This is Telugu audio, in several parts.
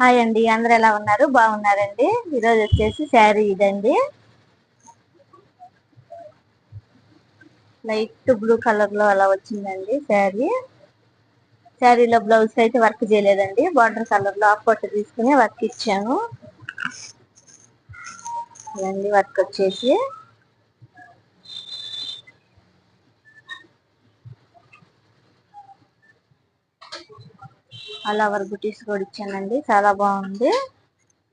హాయ్ అండి, అందరు ఎలా ఉన్నారు? బాగున్నారండి. ఈరోజు వచ్చేసి శారీ ఇదండి, లైట్ బ్లూ కలర్ లో అలా వచ్చిందండి శారీ. శారీలో బ్లౌజ్ అయితే వర్క్ చేయలేదండి, బార్డర్ కలర్ లో ఆఫ్ పట్టు తీసుకుని వర్క్ ఇచ్చాను. ఇదండి వర్క్ వచ్చేసి. అలా వర్క్ బుటీస్ కూడా ఇచ్చానండి, చాలా బాగుంది.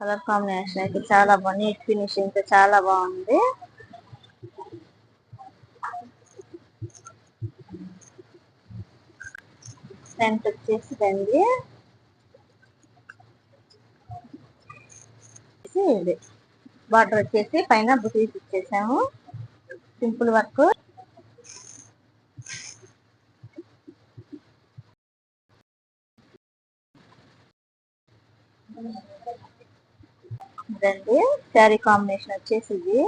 కలర్ కాంబినేషన్ అయితే చాలా బాగుంది, నీట్ ఫినిషింగ్ తో చాలా బాగుంది. ఫ్రంట్ వచ్చేసి రండి, బార్డర్ వచ్చేసి పైన బుటీస్ ఇచ్చేసాము, సింపుల్ వర్క్. ఇదండి శారీ కాంబినేషన్ వచ్చేసి ఇది.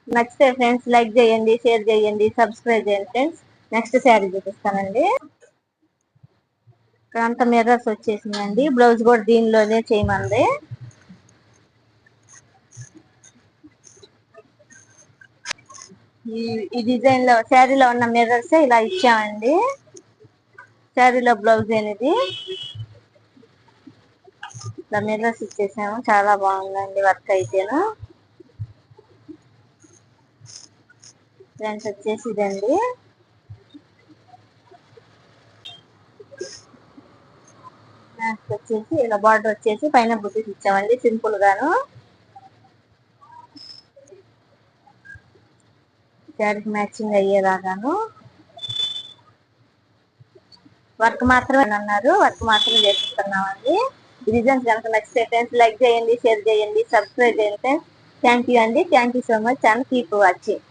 నచ్చితే ఫ్రెండ్స్ లైక్ చేయండి, షేర్ చేయండి, సబ్స్క్రైబ్ చేయండి ఫ్రెండ్స్. నెక్స్ట్ శారీ చూపిస్తానండి. ఇక్కడ అంతా మిర్రర్స్ వచ్చేసిందండి, బ్లౌజ్ కూడా దీనిలోనే చేయమంది. ఈ డిజైన్ లో శారీలో ఉన్న మిర్రర్స్ ఇలా ఇచ్చామండి. శారీలో బ్లౌజ్ అనేది ఇలా మిర్రర్స్ ఇచ్చేసాము, చాలా బాగుందండి వర్క్ అయితేను. ఫ్రంట్ వచ్చేసి ఇదండి, నెక్స్ట్ వచ్చేసి ఇలా బార్డర్ వచ్చేసి పైన బుటీస్ ఇచ్చామండి సింపుల్ గాను. శారీకి మ్యాచింగ్ అయ్యేలాగాను వర్క్ మాత్రమే అన్నారు, వర్క్ మాత్రమే చేపిస్తున్నామండి. ఈ డిజైన్స్ కనుక నచ్చితే ఫ్రెండ్స్ లైక్ చేయండి, షేర్ చేయండి, సబ్స్క్రైబ్ చేయండి ఫ్రెండ్స్. థ్యాంక్ యూ అండి, thank you so much and keep watching.